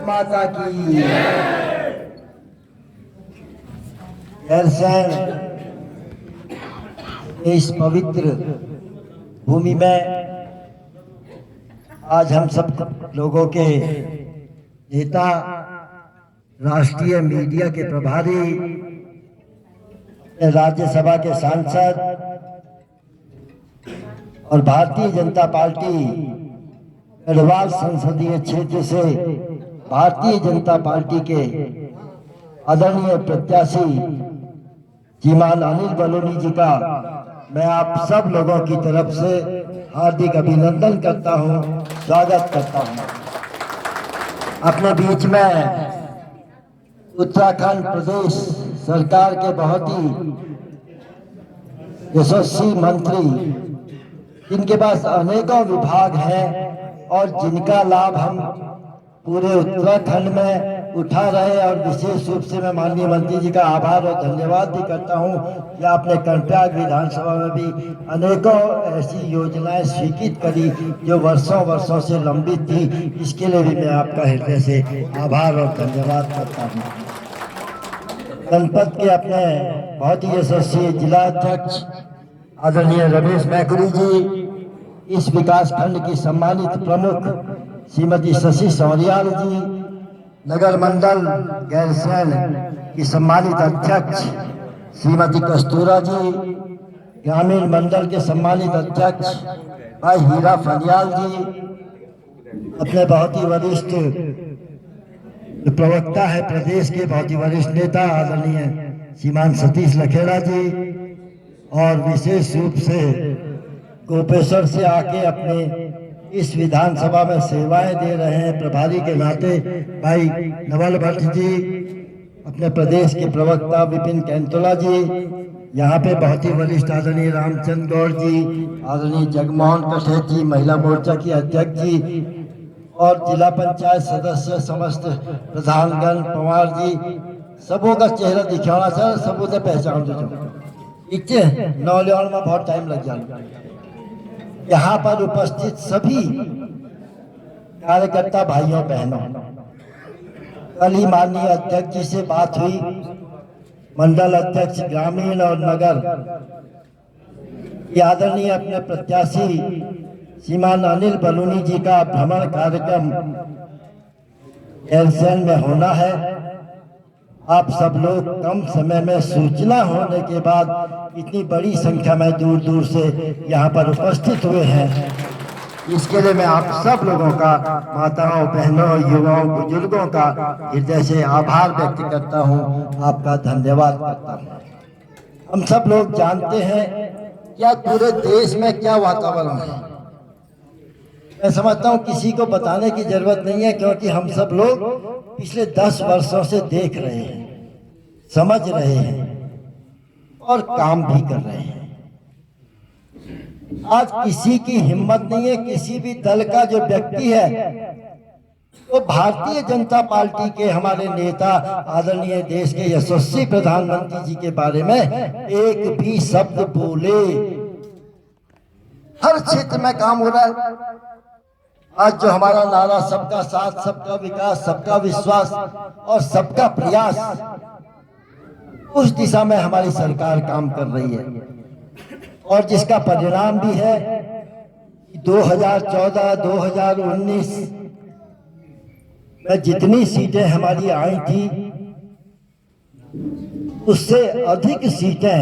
माता की। गैरसैंण इस पवित्र भूमि में आज हम सब लोगों के नेता, राष्ट्रीय मीडिया के प्रभारी, राज्यसभा के सांसद और भारतीय जनता पार्टी गढ़वाल संसदीय क्षेत्र से भारतीय जनता पार्टी के आदरणीय प्रत्याशी श्रीमान अनिल बलूनी जी का मैं आप सब लोगों की तरफ से हार्दिक अभिनंदन करता हूं, स्वागत करता हूं। अपने बीच में उत्तराखंड प्रदेश सरकार के बहुत ही यशस्वी मंत्री, जिनके पास अनेकों विभाग हैं और जिनका लाभ हम पूरे उत्तराखंड में उठा रहे, और विशेष रूप से मैं माननीय मंत्री जी का आभार और धन्यवाद भी करता हूं कि आपने कर्नाटक विधानसभा में भी अनेकों ऐसी योजनाएं स्वीकृत करी जो वर्षों से लंबित थी। इसके लिए भी मैं आपका हृदय से आभार और धन्यवाद करता हूं। जनपद के अपने बहुत ही यशस्वी जिला अध्यक्ष आदरणीय रमेश मैकुरी जी, इस विकास खंड की सम्मानित प्रमुख श्रीमती शशि सौरियाल जी, नगर मंडल गैरसैंण की सम्मानित अध्यक्ष श्रीमती कस्तूरा जी, ग्रामीण मंडल के सम्मानित अध्यक्ष भाई हीरा फनियाल जी, अपने बहुत ही वरिष्ठ प्रवक्ता है प्रदेश के, बहुत ही वरिष्ठ नेता आदरणीय श्रीमान सतीश लखेड़ा जी, और विशेष रूप से गोपेश्वर से आके अपने इस विधानसभा में सेवाएं दे रहे हैं प्रभारी के नाते भाई नवल भट्ट जी, अपने प्रदेश के प्रवक्ता विपिन कैंतोला जी, यहाँ पे बहुत ही वरिष्ठ आदरणीय रामचंद्र गौड़ जी, आदरणीय जगमोहन कठेत जी, महिला मोर्चा की अध्यक्ष जी, और जिला पंचायत सदस्य समस्त प्रधानगण पवार जी, सबों का चेहरा दिखाना सर, सबों से पहचान दो। ठीक है, नौलियान में बहुत टाइम लग जाएगा। यहाँ पर उपस्थित सभी कार्यकर्ता भाइयों बहनों, कल ही माननीय अध्यक्ष जी से बात हुई, मंडल अध्यक्ष ग्रामीण और नगर आदरणीय अपने प्रत्याशी श्रीमान अनिल बलूनी जी का भ्रमण कार्यक्रम गैरसैंण में होना है। आप सब लोग कम समय में सूचना होने के बाद इतनी बड़ी संख्या में दूर दूर से यहाँ पर उपस्थित हुए हैं, इसके लिए मैं आप सब लोगों का, माताओं, बहनों, युवाओं, बुजुर्गों का हृदय से आभार व्यक्त करता हूँ, आपका धन्यवाद करता हूँ। हम सब लोग जानते हैं क्या पूरे देश में क्या वातावरण है। मैं समझता हूँ किसी को बताने की जरूरत नहीं है, क्योंकि हम सब लोग पिछले 10 वर्षों से देख रहे हैं, समझ रहे हैं और काम भी कर रहे हैं। आज किसी की हिम्मत नहीं है, किसी भी दल का जो व्यक्ति है तो भारतीय जनता पार्टी के हमारे नेता आदरणीय देश के यशस्वी प्रधानमंत्री जी के बारे में एक भी शब्द बोले। हर क्षेत्र में काम हो रहा है। आज जो हमारा नारा सबका साथ, सबका विकास, सबका विश्वास और सबका प्रयास, उस दिशा में हमारी सरकार काम कर रही है, और जिसका परिणाम भी है 2014-2019 में जितनी सीटें हमारी आई थी उससे अधिक सीटें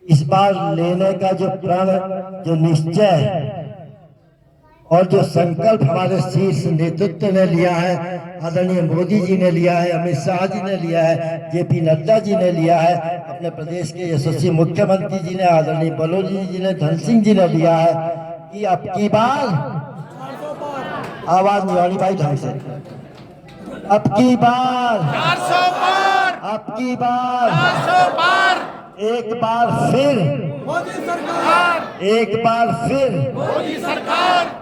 इस बार लेने का जो प्रण, जो निश्चय और जो संकल्प हमारे शीर्ष नेतृत्व ने लिया है, आदरणीय मोदी जी ने लिया है, अमित शाह जी ने लिया है, जेपी नड्डा जी ने लिया है, अपने प्रदेश के यशस्वी मुख्यमंत्री जी ने, आदरणीय बलूनी जी ने, धन सिंह जी ने लिया है कि अब की बार, आवाज नहीं आनी भाई ढंग से, अब की बार 400 पार, अब की बार 400 पार, एक बार फिर मोदी सरकार, एक बार फिर मोदी सरकार।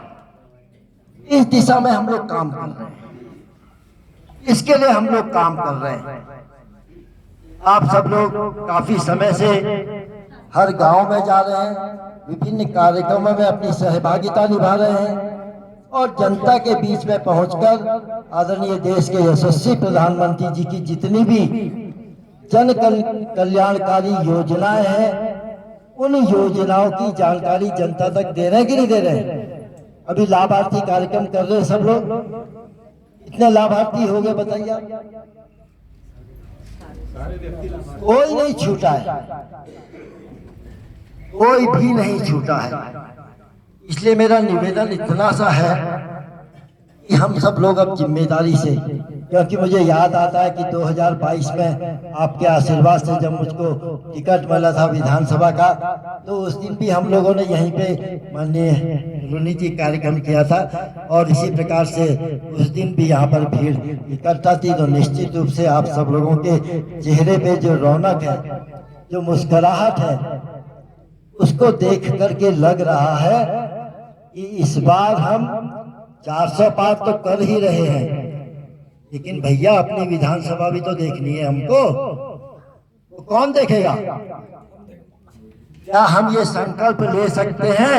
इस दिशा में हम लोग काम कर रहे हैं, इसके लिए हम लोग काम कर रहे हैं। आप सब लोग काफी समय से हर गांव में जा रहे हैं, विभिन्न कार्यक्रमों में अपनी सहभागिता निभा रहे हैं, और जनता के बीच में पहुंचकर आदरणीय देश के यशस्वी प्रधानमंत्री जी की जितनी भी जन कल्याणकारी योजनाएं हैं, उन योजनाओं की जानकारी जनता तक दे रहे हैं कि नहीं दे रहे हैं? अभी लाभार्थी कार्यक्रम कर रहे हैं सब लोग, कितने लाभार्थी हो गए बताइए? कोई नहीं छूटा है, कोई भी नहीं छूटा है। इसलिए मेरा निवेदन इतना सा है कि हम सब लोग अब जिम्मेदारी से, क्योंकि मुझे याद आता है कि 2022 में आपके आशीर्वाद से जब मुझको टिकट मिला था विधानसभा का, तो उस दिन भी हम लोगों ने यहीं पे माननीय रुनी जी कार्यक्रम किया था, और इसी प्रकार से उस दिन भी यहाँ पर भीड़ इकट्ठा थी। तो निश्चित रूप से आप सब लोगों के चेहरे पे जो रौनक है, जो मुस्कुराहट है, उसको देख करके लग रहा है कि इस बार हम 400 पार तो कर ही रहे हैं, लेकिन भैया अपनी विधानसभा भी तो देखनी है हमको। तो कौन देखेगा? क्या हम ये संकल्प ले सकते हैं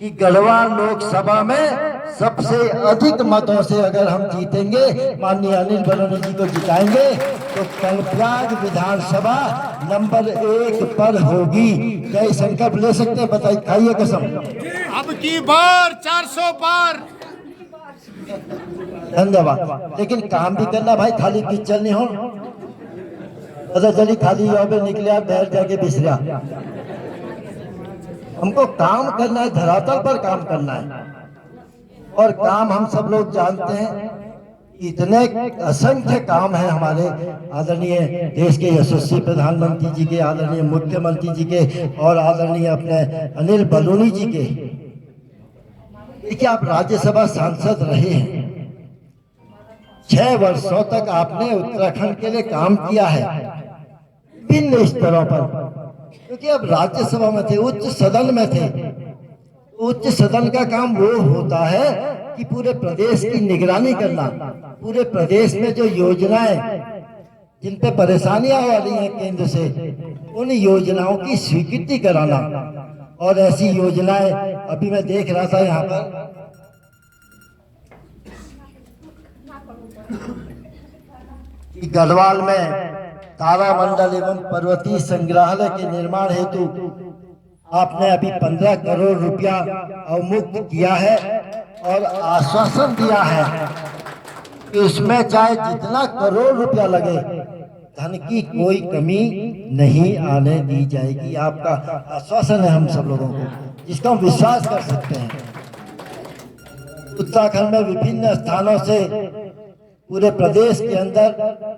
कि गढ़वा लोकसभा में सबसे अधिक मतों से अगर हम जीतेंगे, माननीय अनिल बलूनी जी को जिताएंगे, तो कर्णप्रयाग विधानसभा नंबर 1 पर होगी? क्या ये संकल्प ले सकते हैं? बताइए, खाइए कसम। अब की बार 400 पार। धन्यवाद। लेकिन काम भी करना भाई, खाली पिक्चर नहीं हो। पता चली खाली यहाँ निकले बैठ जाके बिसरा। हमको काम करना है, धरातल पर काम करना है, और काम हम सब लोग जानते हैं। इतने असंख्य काम है हमारे आदरणीय देश के यशस्वी प्रधानमंत्री जी के, आदरणीय मुख्यमंत्री जी के, और आदरणीय अपने अनिल बलूनी जी के। देखिए, आप राज्यसभा सांसद रहे हैं, 6 वर्षों तक आपने उत्तराखंड के लिए काम किया है विभिन्न स्तरों पर, क्योंकि अब राज्यसभा में थे, उच्च सदन में थे। उच्च सदन का काम वो होता है कि पूरे प्रदेश की निगरानी करना, पूरे प्रदेश में जो योजनाएं जिन पे परेशानियां आ रही हैं केंद्र से, उन योजनाओं की स्वीकृति कराना। और ऐसी योजनाएं अभी मैं देख रहा था यहाँ पर, कि गढ़वाल में तारामंडल एवं पर्वतीय संग्रहालय के निर्माण हेतु आपने अभी 15 करोड़ रुपया अवमुक्त किया है, और आश्वासन दिया है कि उसमें चाहे जितना करोड़ रुपया लगे, धन की कोई कमी नहीं आने दी जाएगी। आपका आश्वासन है हम सब लोगों को, जिसका हम विश्वास कर सकते हैं। उत्तराखंड में विभिन्न स्थानों से पूरे प्रदेश के अंदर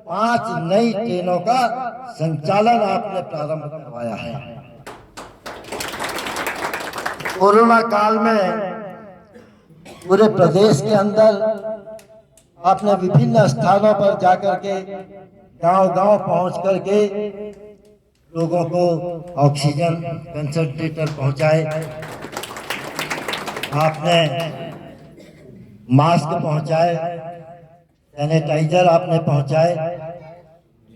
5 नई ट्रेनों का संचालन आपने प्रारंभ करवाया है। कोरोना काल में पूरे प्रदेश के अंदर आपने विभिन्न स्थानों पर जाकर के, गांव-गांव पहुंच करके लोगों को ऑक्सीजन कंसंट्रेटर पहुंचाए, आपने मास्क पहुंचाए, सैनिटाइजर आपने पहुंचाए।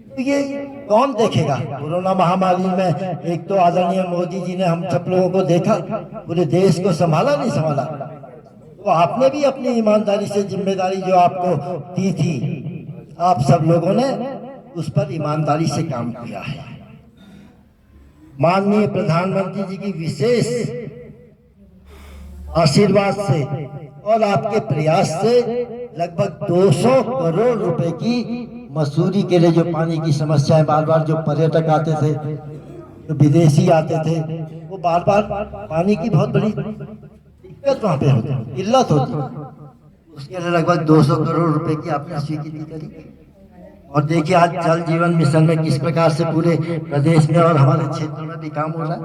तो ये कौन देखेगा? कोरोना महामारी में एक तो आदरणीय मोदी जी ने हम सब लोगों को देखा, पूरे देश को संभाला नहीं संभाला, तो आपने भी अपनी ईमानदारी से जिम्मेदारी जो आपको दी थी, आप सब लोगों ने उस पर ईमानदारी से काम किया है। माननीय प्रधानमंत्री जी की विशेष आशीर्वाद से और आपके प्रयास से लगभग 200 करोड़ रुपए की मसूरी के लिए, जो पानी की समस्या है, बार बार जो पर्यटक आते थे, जो विदेशी आते थे, वो बार बार पानी की बहुत बड़ी दिक्कत वहां पे होती, किल्लत होती, उसके लिए लगभग 200 करोड़ रुपए की आपने स्वीकृति करी। और देखिए आज जल जीवन मिशन में किस प्रकार से पूरे प्रदेश में और हमारे क्षेत्र में भी काम हो रहा है,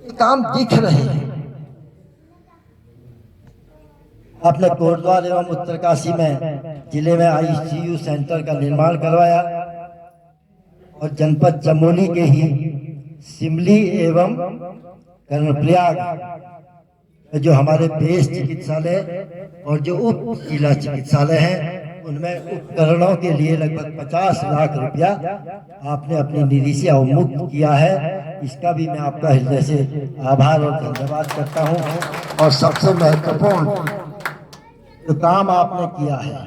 ये काम दिख रहे हैं। आपने कोटद्वार एवं उत्तरकाशी में जिले में ICU सेंटर का निर्माण करवाया, और जनपद चमोली के ही सिमली एवं कर्णप्रयाग जो हमारे बेस चिकित्सालय और जो उप जिला चिकित्सालय हैं, उनमें उपकरणों के लिए लगभग 50 लाख रुपया आपने अपनी निधि से अवमुक्त किया है। इसका भी मैं आपका हृदय से आभार और धन्यवाद करता हूं। और सबसे महत्वपूर्ण जो काम आपने किया है,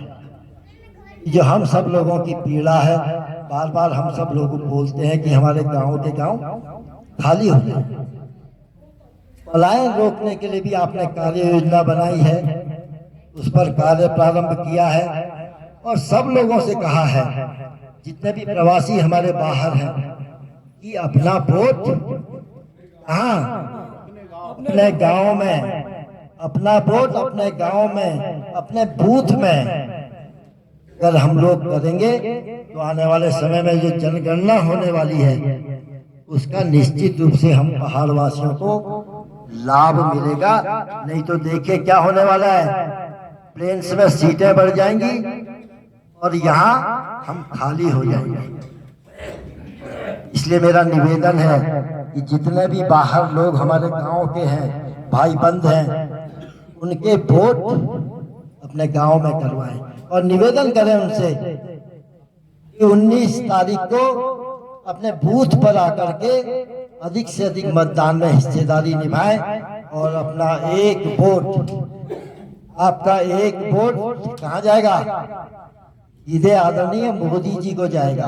जो हम सब लोगों की पीड़ा है, बार बार हम सब लोग बोलते हैं कि हमारे गांव के गांव खाली हो गए। पलायन रोकने के लिए भी आपने कार्य योजना बनाई है, उस पर कार्य प्रारंभ किया है और सब लोगों से कहा है, जितने भी प्रवासी हमारे बाहर हैं, कि अपना वोट कहाँ, अपने गांव में, अपना वोट अपने गांव में, अपने बूथ में अगर हम लोग करेंगे तो आने वाले समय में जो जनगणना होने वाली है उसका निश्चित रूप से हम पहाड़ वासियों को लाभ मिलेगा। नहीं तो देखिए क्या होने वाला है, प्लेन्स में सीटें बढ़ जाएंगी और यहाँ हम खाली हो जाएंगे। इसलिए मेरा निवेदन है कि जितने भी बाहर लोग हमारे गांव के हैं, भाई बंद हैं, उनके वोट अपने गांव में करवाएं और निवेदन करें उनसे कि 19 तारीख को अपने बूथ पर आकर के अधिक से अधिक मतदान में हिस्सेदारी निभाएं और अपना एक वोट, आपका एक वोट कहाँ जाएगा, सीधे आदरणीय मोदी जी को जाएगा,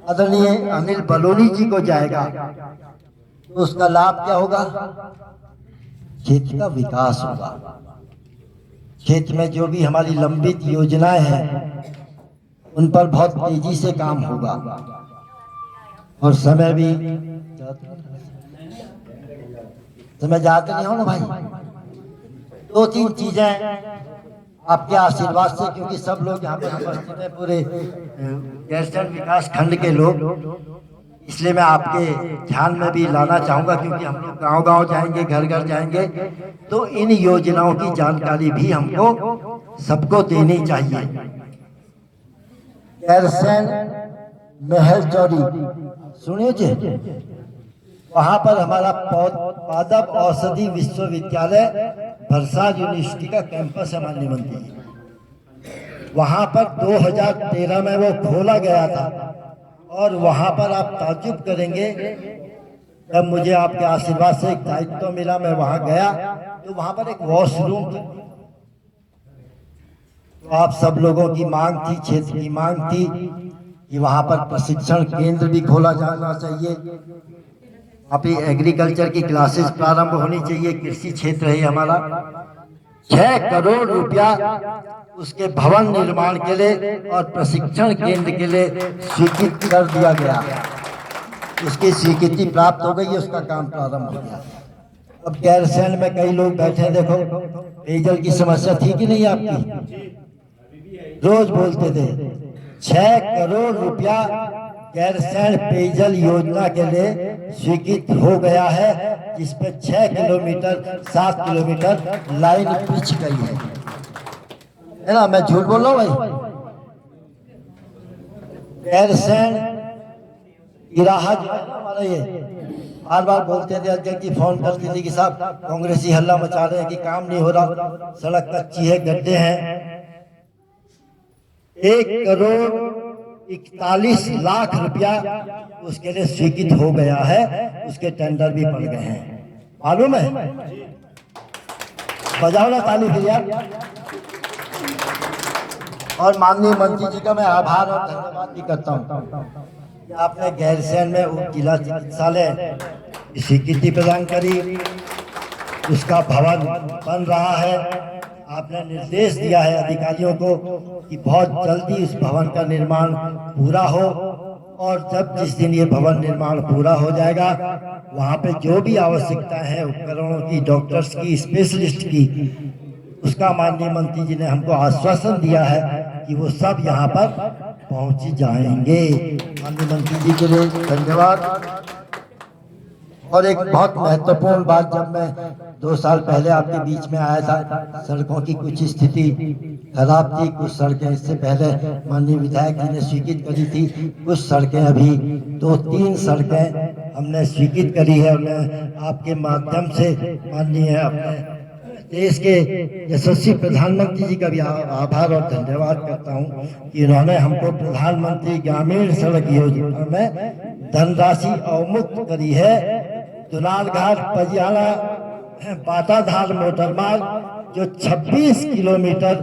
आदरणीय अनिल बलूनी जी को जाएगा। तो उसका लाभ क्या होगा, क्षेत्र का विकास होगा। क्षेत्र में जो भी हमारी लंबित योजनाएं हैं उन पर बहुत तेजी से काम होगा और समय जाते नहीं हो ना भाई। 2-3 चीजें आपके आशीर्वाद से, क्योंकि सब लोग यहाँ पर उपस्थित हैं, पूरे गैरसैंण विकास खंड के लोग, इसलिए मैं आपके ध्यान में भी लाना चाहूँगा, क्योंकि हम लोग गांव-गांव जाएंगे, घर-घर जाएंगे, तो इन योजनाओं की जानकारी भी हमको सबको देनी चाहिए। गैरसैंण महल चौरी सुनिए जी, वहाँ पर हमारा पादप औषधि विश्वविद्यालय भरसार यूनिवर्सिटी का कैंपस है माननीय मंत्री जी। वहाँ पर 2013 में वो खोला गया था और वहां पर आप ताज्जुब करेंगे, जब मुझे आपके आशीर्वाद से एक दायित्व मिला, मैं वहां गया तो वहां पर एक वॉशरूम था। तो आप सब लोगों की मांग थी, क्षेत्र की मांग थी कि वहां पर प्रशिक्षण केंद्र भी खोला जाना चाहिए, वहाँ पे एग्रीकल्चर की क्लासेस प्रारंभ होनी चाहिए। कृषि क्षेत्र है हमारा। 6 करोड़ रुपया उसके भवन निर्माण के लिए और प्रशिक्षण केंद्र के लिए स्वीकृत कर दिया गया। उसकी स्वीकृति प्राप्त हो गई है, उसका काम प्रारंभ हो गया। अब गैरसैंण में कई लोग बैठे हैं, देखो पेयजल की समस्या थी कि नहीं आपकी, रोज बोलते थे। 6 करोड़ रुपया गैरसैंण पेयजल योजना के लिए स्वीकृत हो गया है, जिसपे 6 किलोमीटर 7 किलोमीटर लाइन बिछ गई है ना, मैं झूठ बोल रहा हूँ भाई। गैरसैंण इराहा जो है हमारा, ये बार बार बोलते थे, अध्यक्ष जी फोन करते थे कि साहब कांग्रेसी हल्ला मचा रहे हैं कि काम नहीं हो रहा, सड़क कच्ची है, गड्ढे हैं। 1 करोड़ 41 लाख रुपया उसके लिए स्वीकृत हो गया है, उसके टेंडर भी पड़ गए हैं, मालूम है। बजाओ ना ताली फिर यार। और माननीय मंत्री जी का मैं आभार और धन्यवाद भी करता हूँ कि आपने गैरसैंण में उप जिला चिकित्सालय स्वीकृति प्रदान करी, उसका भवन बन रहा है। आपने निर्देश दिया है अधिकारियों को कि बहुत जल्दी उस भवन का निर्माण पूरा हो, और जब जिस दिन ये भवन निर्माण पूरा हो जाएगा, वहाँ पे जो भी आवश्यकता है उपकरणों की, डॉक्टर्स की, स्पेशलिस्ट की, उसका माननीय मंत्री जी ने हमको आश्वासन दिया है कि वो सब यहाँ पर पहुँच जाएंगे। माननीय मंत्री जी के लिए धन्यवाद। और एक बहुत महत्वपूर्ण बात, जब मैं 2 साल पहले आपके बीच में आया था, सड़कों की कुछ स्थिति खराब थी, कुछ सड़कें इससे पहले माननीय विधायक जी ने स्वीकृत करी थी, कुछ सड़कें अभी 2-3 सड़कें हमने स्वीकृत करी है। और मैं आपके माध्यम से माननीय अपने देश के यशस्वी प्रधानमंत्री जी का भी आभार और धन्यवाद करता हूं कि इन्होंने हमको प्रधानमंत्री ग्रामीण सड़क योजना में धनराशि अवमुक्त करी है। दुलालघाट पजियाला बाटाधार मोटरमार्ग जो 26 किलोमीटर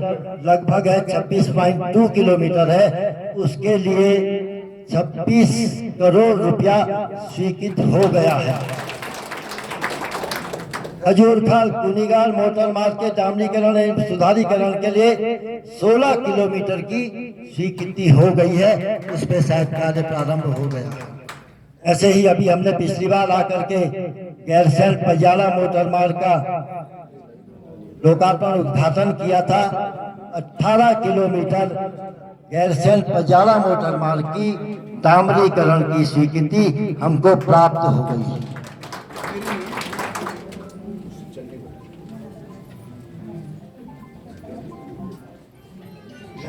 लगभग है, 26.2 किलोमीटर है, उसके लिए 26 करोड़ रुपया स्वीकृत हो गया है। खजूरखाल कुनिगाल मोटर मार्ग के डामरीकरण एवं सुधारीकरण के लिए 16 किलोमीटर की स्वीकृति हो गई है, उस पर शायद कार्य प्रारंभ हो गया है। ऐसे ही अभी हमने पिछली बार आकर के गैरसैंण पजियाला मोटर मार्ग का लोकार्पण उद्घाटन किया था। 18 किलोमीटर गैरसैंण पजियाला मोटर मार्ग की डामरीकरण की स्वीकृति हमको प्राप्त हो गई है।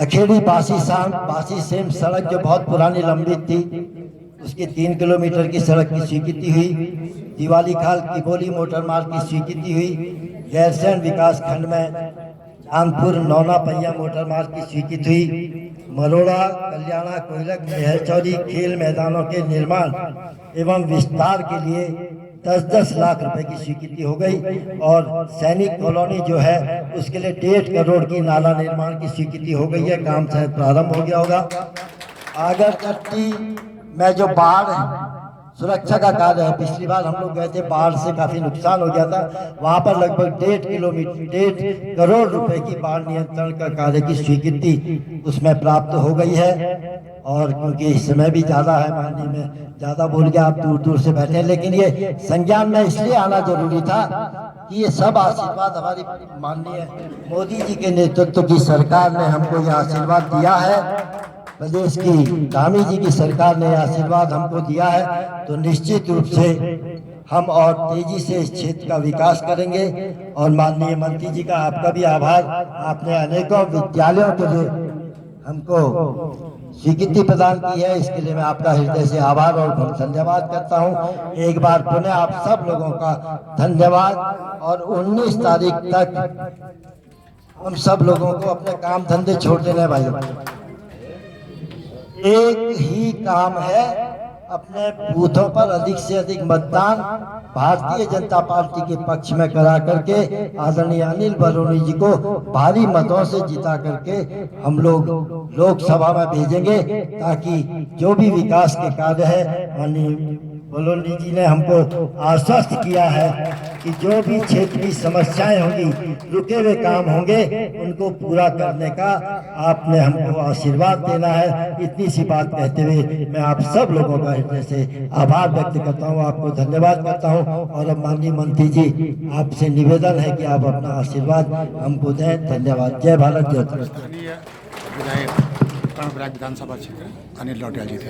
अखेड़ी बासी सेम सड़क जो बहुत पुरानी लंबित थी, उसकी 3 किलोमीटर की सड़क की स्वीकृति हुई। दिवाली खाल किबोली मोटर मार्ग की स्वीकृति हुई। गैरसैंण विकास खंड में चांदपुर नौना पहिया मोटर मार्ग की स्वीकृति हुई। मरोड़ा कल्याणा कोयलक मेहरचौरी खेल मैदानों के निर्माण एवं विस्तार के लिए 10-10 लाख रुपए की स्वीकृति हो गई। और सैनिक कॉलोनी जो है उसके लिए 1.5 करोड़ की नाला निर्माण की स्वीकृति हो गई है, काम शायद प्रारंभ हो गया होगा। आगरचट्टी में जो बाढ़ सुरक्षा का कार्य है, पिछली बार हम लोग गए थे, बाढ़ से काफी नुकसान हो गया था, वहां पर लगभग 1.5 करोड़ रुपए की बाढ़ नियंत्रण का कार्य की स्वीकृति उसमें प्राप्त हो गई है। और क्योंकि समय भी ज्यादा है, माननीय में ज्यादा बोल गया, आप दूर दूर से बैठे हैं, लेकिन ये संज्ञान में इसलिए आना जरूरी था कि ये सब आशीर्वाद हमारी माननीय मोदी जी के नेतृत्व की सरकार ने हमको ये आशीर्वाद दिया है, प्रदेश की गामी जी की सरकार ने आशीर्वाद हमको दिया है, तो निश्चित रूप से हम और तेजी से इस क्षेत्र का विकास करेंगे। और माननीय मंत्री जी का आपका भी आभार, आपने अनेकों विद्यालयों के लिए हमको स्वीकृति प्रदान की है, इसके लिए मैं आपका हृदय से आभार और धन्यवाद करता हूं। एक बार पुनः आप सब लोगों का धन्यवाद। और 19 तारीख तक हम सब लोगों को अपने काम धंधे छोड़ देने भाई, एक ही काम है, अपने बूथों पर अधिक से अधिक मतदान भारतीय जनता पार्टी के पक्ष में करा करके आदरणीय अनिल बलूनी जी को भारी मतों से जिता करके हम लोग लोकसभा में भेजेंगे, ताकि जो भी विकास के कार्य है, माननीय बलूनी जी ने हमको आश्वस्त किया है कि जो भी क्षेत्र की समस्याएं होंगी, रुके हुए काम होंगे, उनको पूरा करने का आपने हमको आशीर्वाद देना है। इतनी सी बात कहते हुए मैं आप सब लोगों का हृदय से आभार व्यक्त करता हूं, आपको धन्यवाद करता हूं। और अब माननीय मंत्री जी, आपसे निवेदन है कि आप अपना आशीर्वाद हमको दें। धन्यवाद। जय भारत, जय विधायक विधानसभा क्षेत्र अनिल लौटिया जी थे।